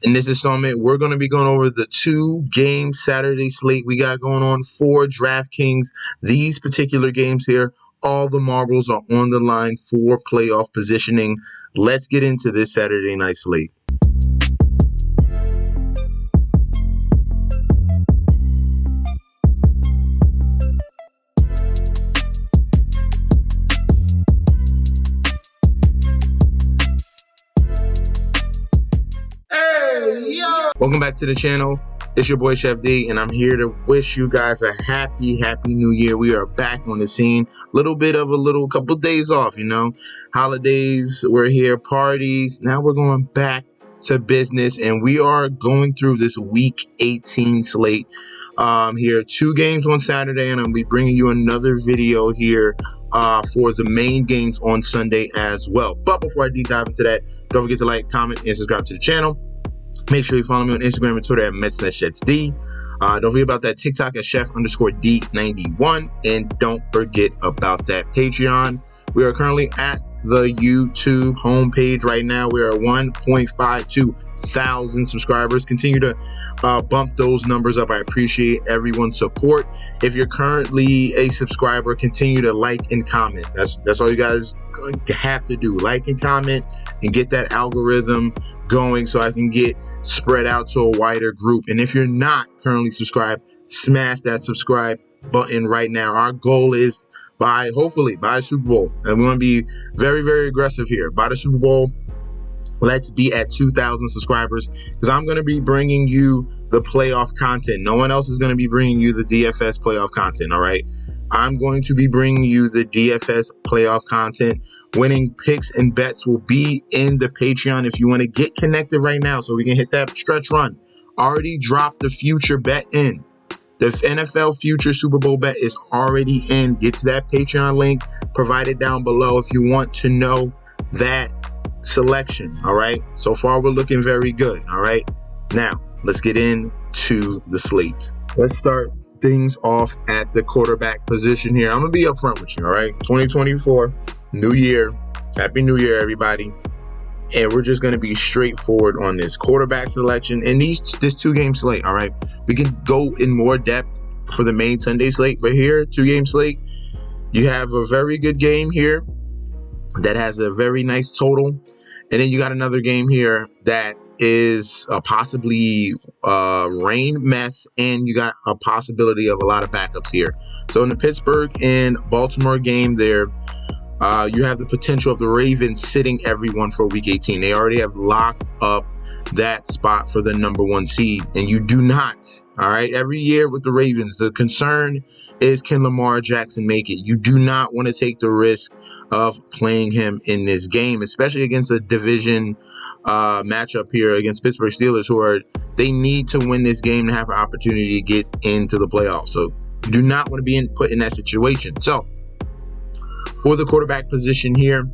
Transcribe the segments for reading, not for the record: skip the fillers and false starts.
In this installment, we're going to be going over the 2-game Saturday slate we got going on for Draftkings. These particular games here, all the marbles are on the line for playoff positioning. Let's get into this Saturday night slate. Welcome back to the channel. It's your boy Chef D, and I'm here to wish you guys a happy new year. We are back on the scene. Couple days off, holidays, we're here, parties. Now we're going back to business, and we are going through this week 18 slate here. 2 games on Saturday, and I'll be bringing you another video here for the main games on Sunday as well. But before I deep dive into that, don't forget to like, comment, and subscribe to the channel. Make sure you follow me on Instagram and Twitter at MetsNetShetsD. Don't forget about that TikTok at Chef_D91. And don't forget about that Patreon. We are currently at the YouTube homepage right now. We are 1.52 thousand subscribers. Continue to bump those numbers up. I appreciate everyone's support. If you're currently a subscriber, continue to like and comment. That's all you guys have to do. Like and comment and get that algorithm going so I can get spread out to a wider group. And if you're not currently subscribed, smash that subscribe button right now. Our goal is hopefully by Super Bowl, and we want to be very, very aggressive here. By the Super Bowl, let's be at 2,000 subscribers, because I'm going to be bringing you the playoff content. No one else is going to be bringing you the DFS playoff content, all right? I'm going to be bringing you the DFS playoff content. Winning picks and bets will be in the Patreon if you want to get connected right now so we can hit that stretch run. Already dropped the future bet in. The NFL future Super Bowl bet is already in. Get to that Patreon link provided down below if you want to know that selection, all right? So far, we're looking very good, all right? Now, let's get into the slate. Let's start things off at the quarterback position here. I'm going to be upfront with you, all right? 2024, new year. Happy New Year, everybody. And we're just going to be straightforward on this quarterback selection and this 2-game slate, all right? We can go in more depth for the main Sunday slate, but here, 2-game slate, you have a very good game here that has a very nice total. And then you got another game here that is possibly rain mess, and you got a possibility of a lot of backups here. So in the Pittsburgh and Baltimore game there, you have the potential of the Ravens sitting everyone for week 18. They already have locked up that spot for the number 1 seed, and you do not. All right. Every year with the Ravens, the concern is, can Lamar Jackson make it? You do not want to take the risk of playing him in this game, especially against a division matchup here against Pittsburgh Steelers, they need to win this game to have an opportunity to get into the playoffs. So you do not want to be put in that situation. So for the quarterback position here,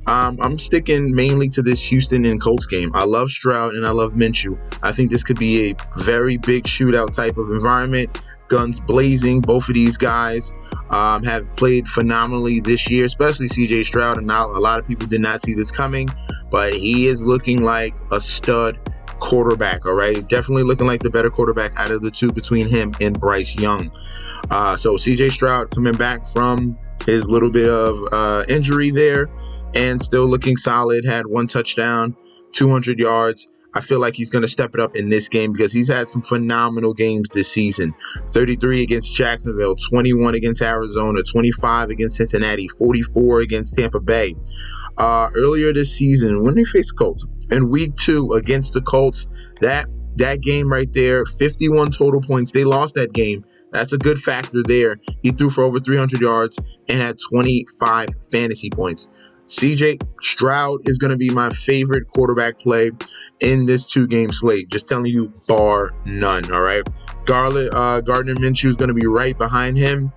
I'm sticking mainly to this Houston and Colts game. I love Stroud and I love Minshew. I think this could be a very big shootout type of environment. Guns blazing. Both of these guys have played phenomenally this year, especially CJ Stroud. And now a lot of people did not see this coming, but he is looking like a stud quarterback, all right? Definitely looking like the better quarterback out of the two between him and Bryce Young. So CJ Stroud coming back from his little bit of injury there and still looking solid. Had 1 touchdown, 200 yards. I feel like he's going to step it up in this game because he's had some phenomenal games this season. 33 against Jacksonville, 21 against Arizona, 25 against Cincinnati, 44 against Tampa Bay. Earlier this season, when they faced the Colts, in week 2 against the Colts, that game right there, 51 total points. They lost that game. That's a good factor there. He threw for over 300 yards and had 25 fantasy points. CJ Stroud is going to be my favorite quarterback play in this 2-game slate. Just telling you, bar none, all right? Gardner Minshew is going to be right behind him.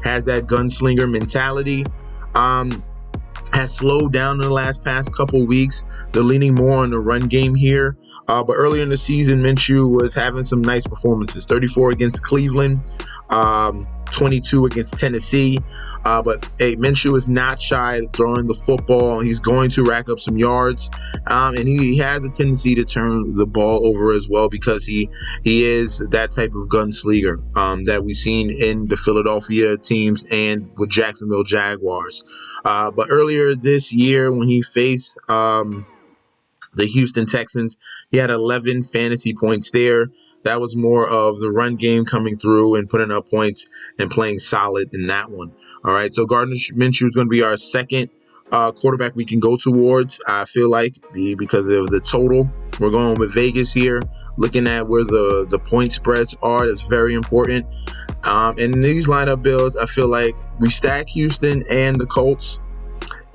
Has that gunslinger mentality. Has slowed down in the past couple weeks. They're leaning more on the run game here. But earlier in the season, Minshew was having some nice performances. 34 against Cleveland, 22 against Tennessee. But hey, Minshew is not shy at throwing the football. He's going to rack up some yards, and he has a tendency to turn the ball over as well because he is that type of gunslinger that we've seen in the Philadelphia teams and with Jacksonville Jaguars. But earlier this year when he faced the Houston Texans, he had 11 fantasy points there. That was more of the run game coming through and putting up points and playing solid in that one. All right, so Gardner Minshew is going to be our second quarterback we can go towards, I feel like, because of the total. We're going with Vegas here, looking at where the point spreads are. That's very important. And in these lineup builds, I feel like we stack Houston and the Colts,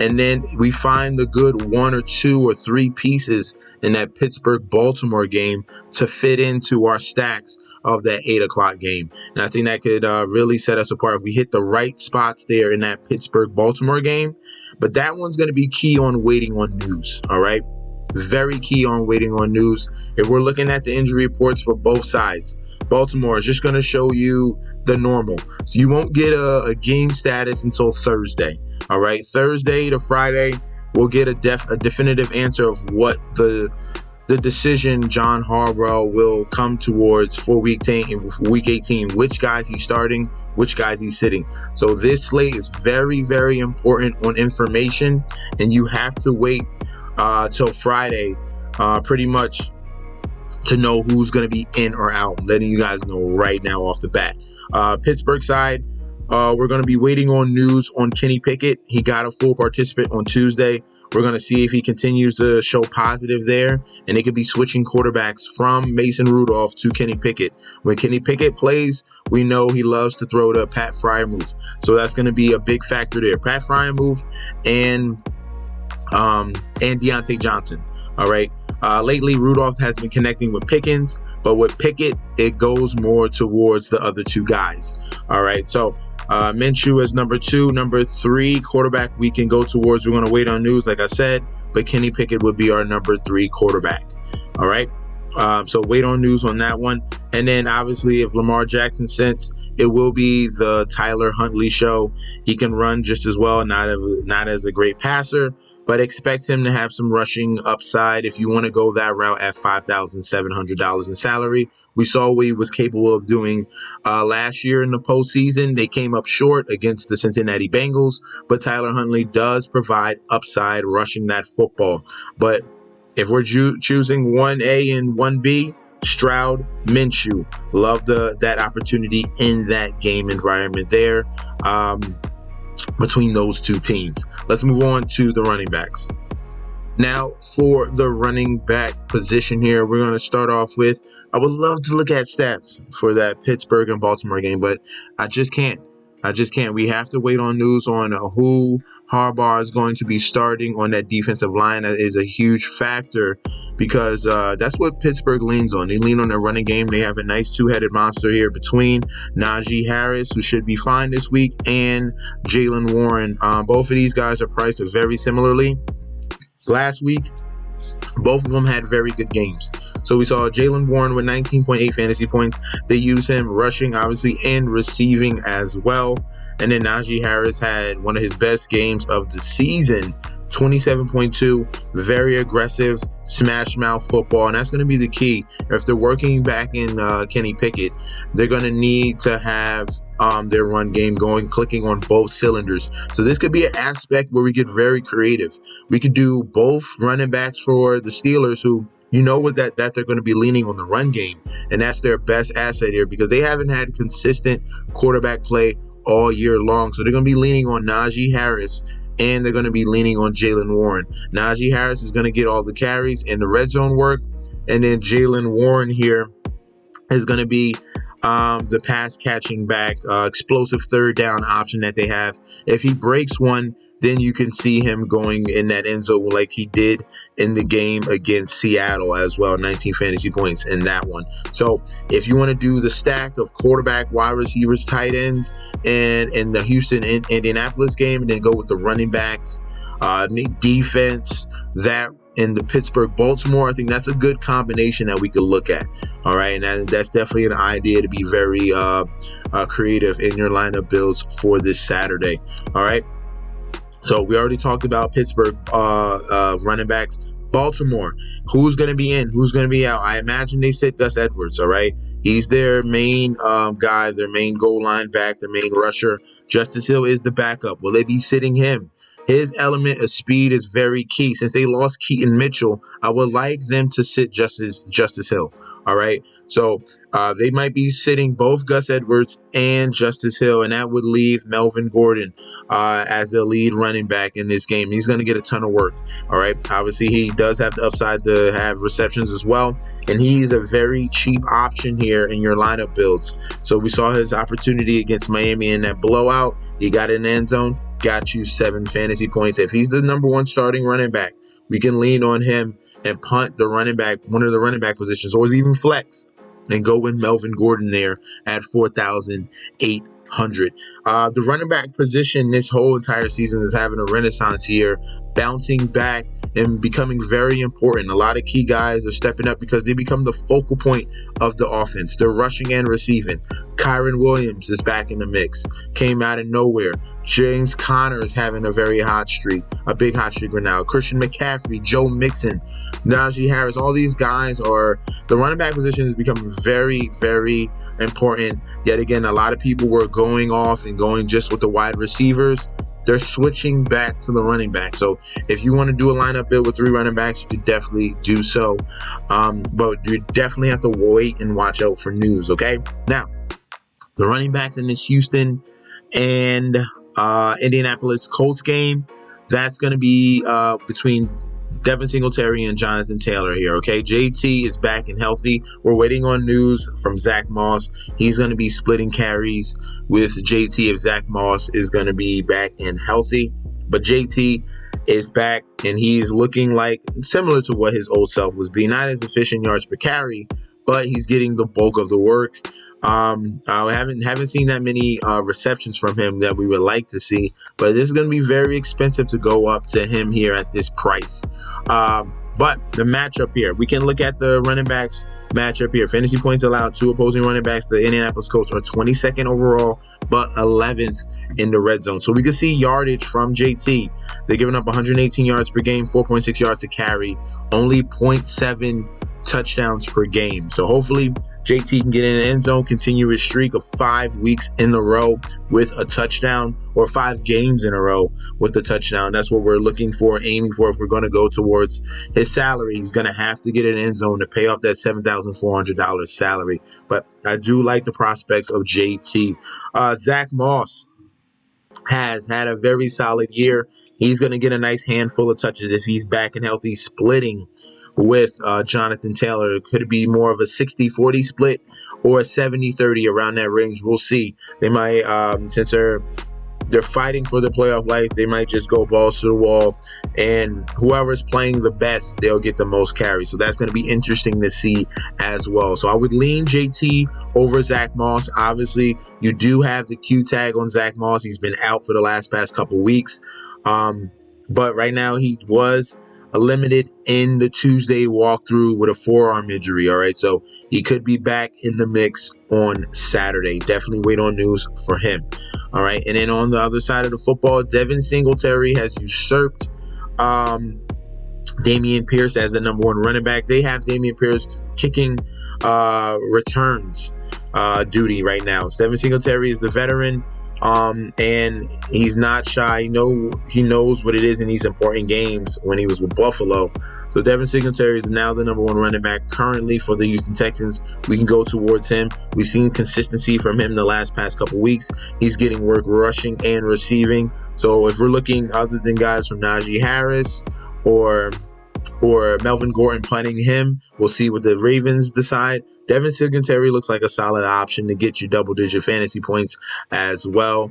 and then we find the good 1 or 2 or 3 pieces in that Pittsburgh-Baltimore game to fit into our stacks of that 8 o'clock game. And I think that could really set us apart if we hit the right spots there in that Pittsburgh-Baltimore game. But that one's going to be key on waiting on news, all right? Very key on waiting on news. If we're looking at the injury reports for both sides, Baltimore is just going to show you the normal. So you won't get a game status until Thursday. All right, Thursday to Friday, we'll get a definitive answer of what the decision John Harbaugh will come towards for week 18, which guys he's starting, which guys he's sitting. So this slate is very, very important on information, and you have to wait till Friday pretty much to know who's going to be in or out. I'm letting you guys know right now off the bat. Pittsburgh side, we're going to be waiting on news on Kenny Pickett. He got a full participant on Tuesday. We're going to see if he continues to show positive there, and they could be switching quarterbacks from Mason Rudolph to Kenny Pickett. When Kenny Pickett plays, we know he loves to throw the Pat Freiermuth. So that's going to be a big factor there. Pat Freiermuth and Deontay Johnson. All right. Lately, Rudolph has been connecting with Pickens, but with Pickett, it goes more towards the other 2 guys. All right. So Minshew is number 2. Number 3 quarterback we can go towards. We're going to wait on news, like I said, but Kenny Pickett would be our number 3 quarterback. All right. So wait on news on that one. And then obviously if Lamar Jackson sits, it will be the Tyler Huntley show. He can run just as well, not as a great passer, but expect him to have some rushing upside if you want to go that route at $5,700 in salary. We saw what he was capable of doing last year in the postseason. They came up short against the Cincinnati Bengals, but Tyler Huntley does provide upside rushing that football. But if we're choosing 1A and 1B, Stroud, Minshew, love that opportunity in that game environment there. Between those 2 teams. Let's move on to the running backs. Now, for the running back position here, we're going to start off with, I would love to look at stats for that Pittsburgh and Baltimore game, but I just can't. We have to wait on news on who Harbaugh is going to be starting on that defensive line. That is a huge factor because that's what Pittsburgh leans on. They lean on their running game. They have a nice 2-headed monster here between Najee Harris, who should be fine this week, and Jaylen Warren. Both of these guys are priced very similarly. Last week, both of them had very good games. So we saw Jaylen Warren with 19.8 fantasy points. They use him rushing, obviously, and receiving as well. And then Najee Harris had one of his best games of the season, 27.2, very aggressive, smash mouth football. And that's going to be the key. If they're working back in Kenny Pickett, they're going to need to have their run game clicking on both cylinders. So this could be an aspect where we get very creative. We could do both running backs for the Steelers, who that they're going to be leaning on the run game, and that's their best asset here because they haven't had consistent quarterback play all year long. So they're going to be leaning on Najee Harris, and they're going to be leaning on Jaylen Warren. Najee Harris is going to get all the carries and the red zone work, and then Jaylen Warren here is going to be the pass catching back, explosive 3rd down option that they have. If he breaks one, then you can see him going in that end zone like he did in the game against Seattle as well. 19 fantasy points in that one. So if you want to do the stack of quarterback, wide receivers, tight ends, and in the Houston Indianapolis game, and then go with the running backs, defense, that in the Pittsburgh-Baltimore. I think that's a good combination that we could look at. All right, and that's definitely an idea to be very creative in your lineup builds for this Saturday. All right. So we already talked about Pittsburgh running backs. Baltimore, who's going to be in? Who's going to be out? I imagine they sit Gus Edwards, all right? He's their main guy, their main goal line back, their main rusher. Justice Hill is the backup. Will they be sitting him? His element of speed is very key. Since they lost Keaton Mitchell, I would like them to sit Justice Hill. All right. So they might be sitting both Gus Edwards and Justice Hill, and that would leave Melvin Gordon as the lead running back in this game. He's going to get a ton of work. All right. Obviously, he does have the upside to have receptions as well, and he's a very cheap option here in your lineup builds. So we saw his opportunity against Miami in that blowout. He got in the end zone, got you 7 fantasy points. If he's the number one starting running back, we can lean on him and punt the running back, one of the running back positions, or even flex, and go with Melvin Gordon there at 4,800. The running back position this whole entire season is having a renaissance year, bouncing back and becoming very important. A lot of key guys are stepping up because they become the focal point of the offense. They're rushing and receiving. Kyron Williams is back in the mix. Came out of nowhere. James Conner is having a very hot streak, a big hot streak right now. Christian McCaffrey, Joe Mixon, Najee Harris, all these guys are, the running back position is becoming very, very important. Yet again, a lot of people were going off and going just with the wide receivers. They're switching back to the running back. So if you want to do a lineup build with 3 running backs, you could definitely do so. But you definitely have to wait and watch out for news, okay? Now, the running backs in this Houston and Indianapolis Colts game, that's going to be between Devin Singletary and Jonathan Taylor here, okay? JT is back and healthy. We're waiting on news from Zach Moss. He's going to be splitting carries with JT if Zach Moss is going to be back and healthy. But JT is back, and he's looking like similar to what his old self was being. Not as efficient yards per carry, but he's getting the bulk of the work. I haven't seen that many receptions from him that we would like to see, but this is going to be very expensive to go up to him here at this price. But the matchup here, we can look at the running backs matchup here. Fantasy points allowed, 2 opposing running backs. The Indianapolis Colts are 22nd overall, but 11th in the red zone. So we can see yardage from JT. They're giving up 118 yards per game, 4.6 yards to carry, only 0.7 touchdowns per game. So hopefully JT can get in the end zone, continue his streak of 5 weeks in a row with a touchdown, or 5 games in a row with a touchdown. That's what we're looking for, aiming for. If we're going to go towards his salary, he's going to have to get in the end zone to pay off that $7,400 salary. But I do like the prospects of JT. Zach Moss has had a very solid year. He's going to get a nice handful of touches if he's back and healthy, splitting with Jonathan Taylor. Could it be more of a 60-40 split or a 70-30 around that range? We'll see. They might, since they're fighting for the playoff life, they might just go balls to the wall, and whoever's playing the best, they'll get the most carries. So that's going to be interesting to see as well. So I would lean JT over Zach Moss. Obviously, you do have the Q tag on Zach Moss. He's been out for the past couple weeks. But right now he was limited in the Tuesday walkthrough with a forearm injury. All right, so he could be back in the mix on Saturday. Definitely wait on news for him. All right, and then on the other side of the football, Devin Singletary has usurped Dameon Pierce as the number 1 running back. They have Dameon Pierce kicking returns duty right now. Devin Singletary is the veteran. And he's not shy. He knows what it is in these important games when he was with Buffalo. So Devin Singletary is now the number 1 running back currently for the Houston Texans. We can go towards him. We've seen consistency from him the past couple weeks. He's getting work rushing and receiving. So if we're looking other than guys from Najee Harris or Melvin Gordon punting him, we'll see what the Ravens decide. Devin Singletary looks like a solid option to get you double-digit fantasy points as well.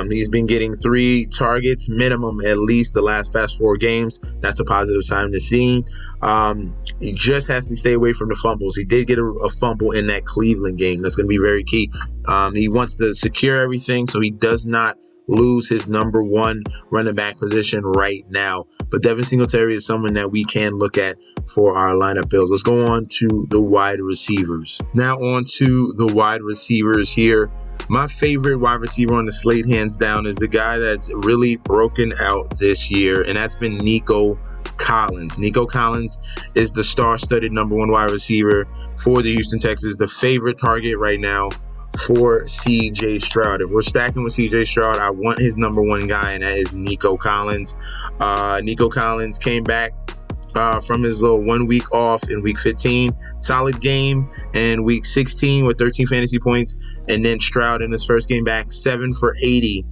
He's been getting 3 targets minimum at least the past 4 games. That's a positive sign to see. He just has to stay away from the fumbles. He did get a fumble in that Cleveland game. That's going to be very key. He wants to secure everything so he does not lose his number one running back position right now. But Devin Singletary is someone that we can look at for our lineup builds. Let's go on to the wide receivers. Now on to the wide receivers here. My favorite wide receiver on the slate, hands down, is the guy that's really broken out this year, and that's been Nico Collins. Nico Collins is the star-studded number one wide receiver for the Houston Texans, the favorite target right now for CJ Stroud. If we're stacking with CJ Stroud, I want his number one guy, and that is Nico Collins. Nico Collins came back from his little 1 week off in week 15. Solid game in week 16 with 13 fantasy points. And then Stroud in his first game back, 7 for 80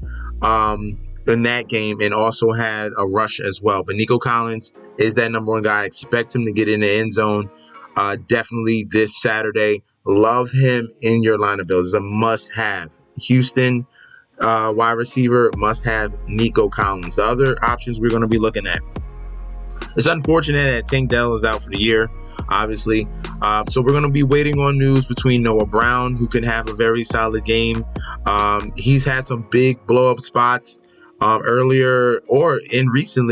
in that game, and also had a rush as well. But Nico Collins is that number one guy. I expect him to get in the end zone definitely this Saturday. Love him in your lineup builds. It's a must-have. Houston wide receiver, must-have Nico Collins. The other options we're going to be looking at. It's unfortunate that Tank Dell is out for the year, obviously. So we're going to be waiting on news between Noah Brown, who can have a very solid game. He's had some big blow-up spots earlier or in recent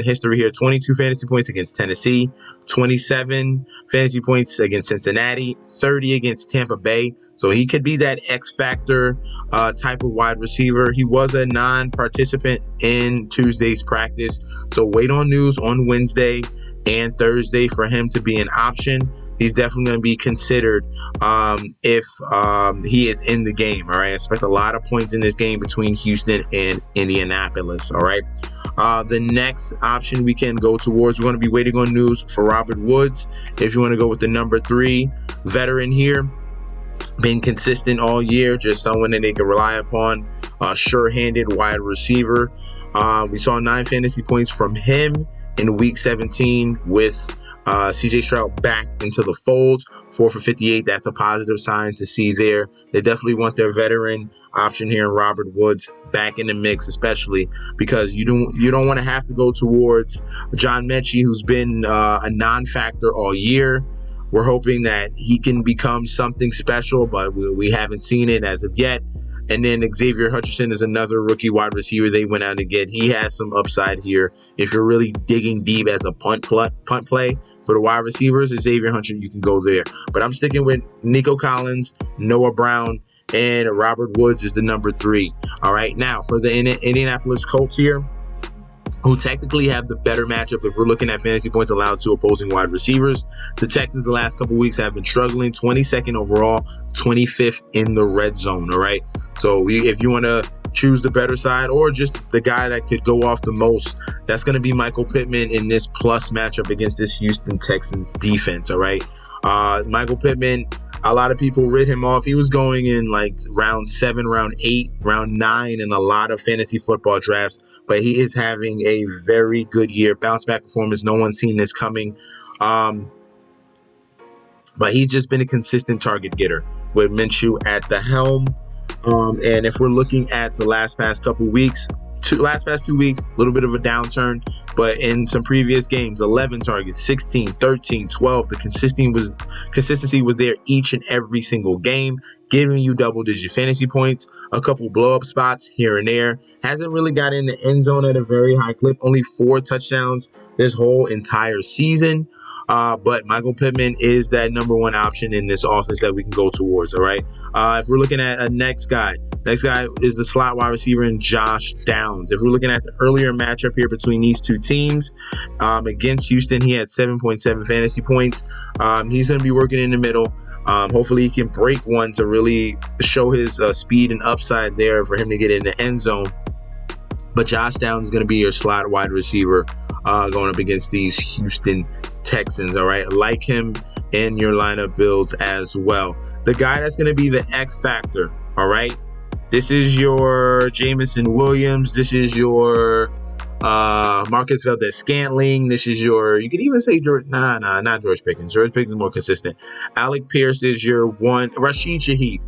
history here. 22 fantasy points against Tennessee, 27 fantasy points against Cincinnati, 30 against Tampa Bay. So he could be that X factor type of wide receiver. He was a non-participant in Tuesday's practice, so wait on news on Wednesday and Thursday for him to be an option. He's definitely going to be considered if he is in the game. All right, I expect a lot of points in this game between Houston and Indianapolis. All right, the next option we can go towards, we're going to be waiting on news for Robert Woods. If you want to go with the number 3 veteran here, been consistent all year, just someone that they can rely upon, sure-handed wide receiver. We saw 9 fantasy points from him in week 17 with CJ Stroud back into the fold. 4 for 58. That's a positive sign to see there. They definitely want their veteran option here in Robert Woods back in the mix, especially because you don't want to have to go towards John Mechie, who's been a non-factor all year. We're hoping that he can become something special, but we haven't seen it as of yet. And then Xavier Hutchinson is another rookie wide receiver they went out to get. He has some upside here. If you're really digging deep as a punt play for the wide receivers, Xavier Hutchinson, you can go there. But I'm sticking with Nico Collins, Noah Brown, and Robert Woods is the number 3. All right, now for the Indianapolis Colts here, who technically have the better matchup if we're looking at fantasy points allowed to opposing wide receivers. The Texans the last couple weeks have been struggling, 22nd overall, 25th in the red zone, all right? So if you want to choose the better side or just the guy that could go off the most, that's going to be Michael Pittman in this plus matchup against this Houston Texans defense, all right? Michael Pittman, a lot of people writ him off. He was going in like round 7, round 8, round 9 in a lot of fantasy football drafts, but he is having a very good year. Bounce back performance. No one's seen this coming. But he's just been a consistent target getter with Minshew at the helm. And if we're looking at the last past 2 weeks, a little bit of a downturn, but in some previous games, 11 targets, 16, 13, 12. The consistency was there each and every single game, giving you double-digit fantasy points, a couple blow-up spots here and there. Hasn't really got in the end zone at a very high clip. Only 4 touchdowns this whole entire season. But Michael Pittman is that number 1 option in this offense that we can go towards, all right? If we're looking at a next guy is the slot wide receiver in Josh Downs. If we're looking at the earlier matchup here between these two teams, against Houston, he had 7.7 fantasy points. He's going to be working in the middle. Hopefully he can break one to really show his speed and upside there for him to get in the end zone. But Josh Downs is going to be your slot wide receiver going up against these Houston Texans, all right? Like him in your lineup builds as well. The guy that's going to be the X factor, all right? This is your Jameson Williams. This is your Marcus Valdes-Scantling. This is your, you could even say, not George Pickens. George Pickens is more consistent. Alec Pierce is your one. Rashid Shaheed.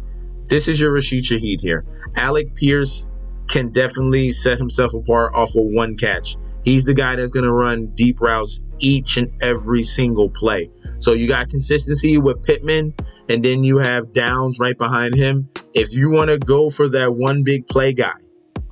This is your Rashid Shaheed here. Alec Pierce can definitely set himself apart off of one catch. He's the guy that's going to run deep routes each and every single play. So you got consistency with Pittman, and then you have Downs right behind him. If you want to go for that one big play guy,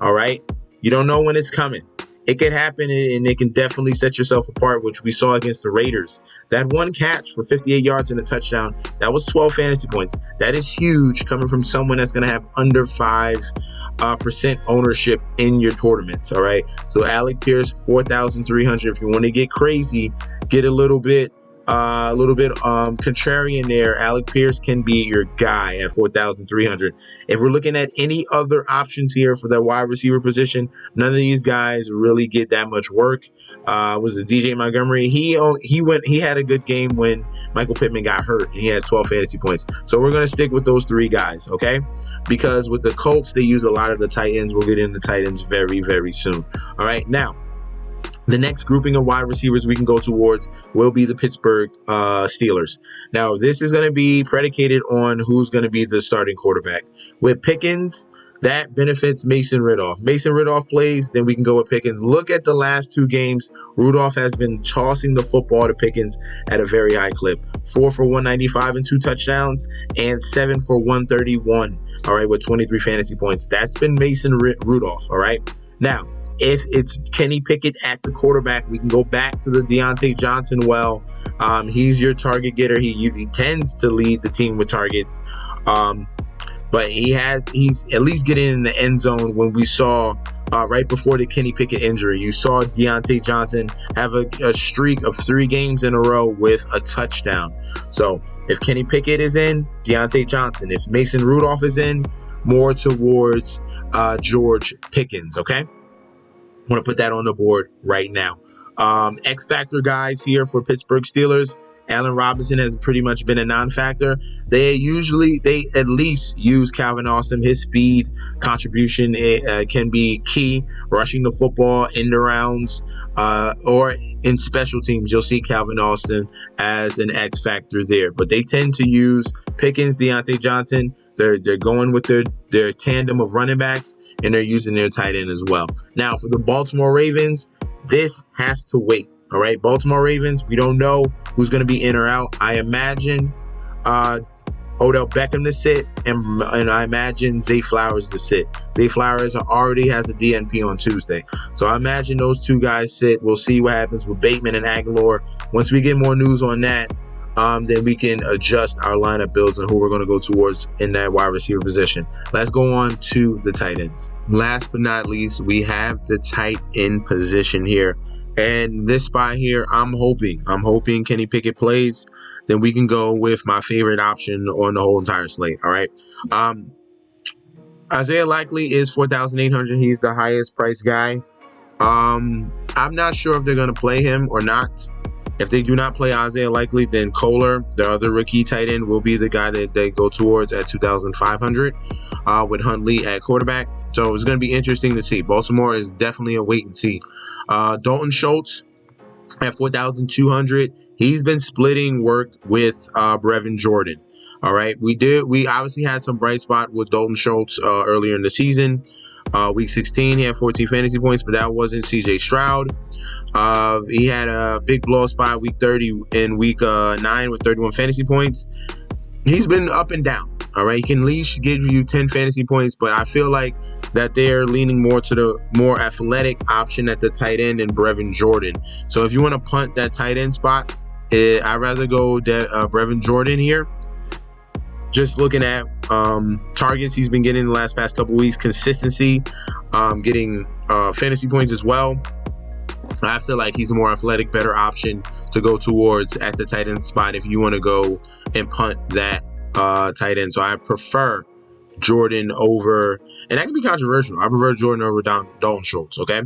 All right. You don't know when it's coming. It could happen, and it can definitely set yourself apart, which we saw against the Raiders. That one catch for 58 yards and a touchdown, that was 12 fantasy points. That is huge coming from someone that's going to have under 5% ownership in your tournaments. All right. So Alec Pierce, 4,300. If you want to get crazy, get a little bit contrarian there. Alec Pierce can be your guy at 4,300. If we're looking at any other options here for the wide receiver position, none of these guys really get that much work. Was it DJ Montgomery? He had a good game when Michael Pittman got hurt, and he had 12 fantasy points. So we're going to stick with those three guys, okay? Because with the Colts, they use a lot of the tight ends. We'll get into tight ends very, very soon. All right, now, the next grouping of wide receivers we can go towards will be the Pittsburgh Steelers. Now, this is going to be predicated on who's going to be the starting quarterback. With Pickens, that benefits Mason Rudolph. Mason Rudolph plays, then we can go with Pickens. Look at the last two games. Rudolph has been tossing the football to Pickens at a very high clip. 4 for 195 and 2 touchdowns, and 7 for 131, all right, with 23 fantasy points. That's been Mason Rudolph, all right? Now, if it's Kenny Pickett at the quarterback, we can go back to the Deontay Johnson well. He's your target getter. He tends to lead the team with targets. But he's at least getting in the end zone. When we saw right before the Kenny Pickett injury, you saw Deontay Johnson have a streak of 3 games in a row with a touchdown. So if Kenny Pickett is in, Deontay Johnson. If Mason Rudolph is in, more towards George Pickens, okay? I want to put that on the board right now. X Factor guys here for Pittsburgh Steelers. Allen Robinson has pretty much been a non-factor. They at least use Calvin Austin. His speed contribution can be key. Rushing the football in the rounds or in special teams, you'll see Calvin Austin as an X factor there. But they tend to use Pickens, Deontay Johnson. They're going with their tandem of running backs, and they're using their tight end as well. Now, for the Baltimore Ravens, this has to wait. All right, Baltimore Ravens, we don't know who's going to be in or out. I imagine Odell Beckham to sit, and I imagine Zay Flowers to sit. Zay Flowers already has a DNP on Tuesday. So I imagine those two guys sit. We'll see what happens with Bateman and Aguilar. Once we get more news on that, then we can adjust our lineup builds and who we're going to go towards in that wide receiver position. Let's go on to the tight ends. Last but not least, we have the tight end position here. And this spot here, I'm hoping Kenny Pickett plays. Then we can go with my favorite option on the whole entire slate. All right. Isaiah Likely is 4,800. He's the highest priced guy. I'm not sure if they're going to play him or not. If they do not play Isaiah Likely, then Kohler, the other rookie tight end, will be the guy that they go towards at 2,500 with Huntley at quarterback. So it's going to be interesting to see. Baltimore is definitely a wait and see. Dalton Schultz at 4,200. He's been splitting work with Brevin Jordan. All right. We obviously had some bright spot with Dalton Schultz earlier in the season. Week 16, he had 14 fantasy points, but that wasn't CJ Stroud. He had a big blow spot week 30 in week 9 with 31 fantasy points. He's been up and down. All right, he can at least give you 10 fantasy points, but I feel like that they're leaning more to the more athletic option at the tight end and Brevin Jordan. So if you want to punt that tight end spot, I'd rather go Brevin Jordan here. Just looking at targets he's been getting the past couple weeks, consistency, getting fantasy points as well. I feel like he's a more athletic, better option to go towards at the tight end spot if you want to go and punt that tight end. So I prefer Jordan over, and that can be controversial. I prefer Jordan over Dalton Schultz, okay?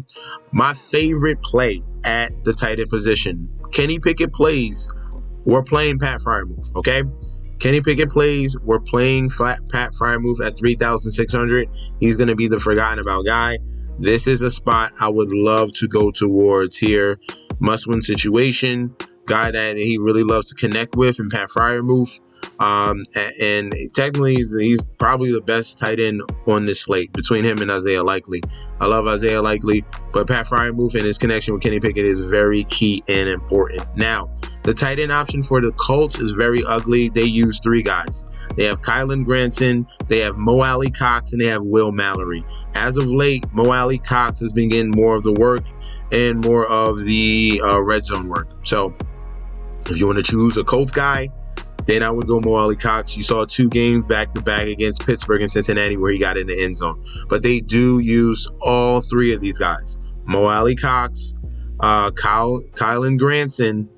My favorite play at the tight end position, Kenny Pickett plays, we're playing Pat Freiermuth, okay? Kenny Pickett plays, we're playing Pat Freiermuth at 3,600. He's going to be the forgotten about guy. This is a spot I would love to go towards here. Must-win situation, guy that he really loves to connect with, and Pat Freiermuth. And technically he's probably the best tight end on this slate between him and Isaiah Likely. I love Isaiah Likely, but Pat Freiermuth and his connection with Kenny Pickett is very key and important. Now, the tight end option for the Colts is very ugly. They use 3 guys. They have Kylan Granson, they have Mo Alley Cox, and they have Will Mallory. As of late, Mo Alley Cox has been getting more of the work and more of the red zone work. So if you want to choose a Colts guy, then I would go Mo Alley Cox. You saw 2 games back-to-back against Pittsburgh and Cincinnati where he got in the end zone. But they do use all 3 of these guys. Mo Alley Cox, Kylan Granson,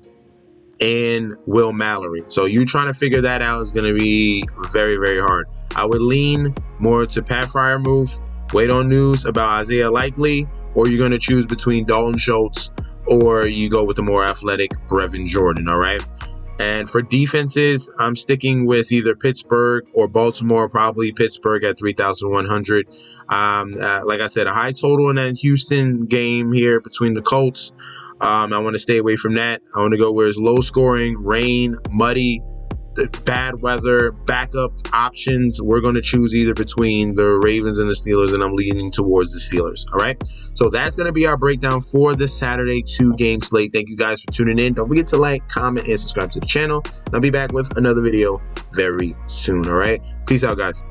and Will Mallory. So you trying to figure that out is going to be very, very hard. I would lean more to Pat Freiermuth, wait on news about Isaiah Likely, or you're going to choose between Dalton Schultz or you go with the more athletic Brevin Jordan, all right? And for defenses, I'm sticking with either Pittsburgh or Baltimore, probably Pittsburgh at 3,100. Like I said, a high total in that Houston game here between the Colts. I want to stay away from that. I want to go where it's low scoring, rain, muddy, bad weather, backup options. We're going to choose either between the Ravens and the Steelers, and I'm leaning towards the Steelers. All right. So that's going to be our breakdown for this Saturday 2-game slate. Thank you guys for tuning in. Don't forget to like, comment, and subscribe to the channel. And I'll be back with another video very soon. All right. Peace out, guys.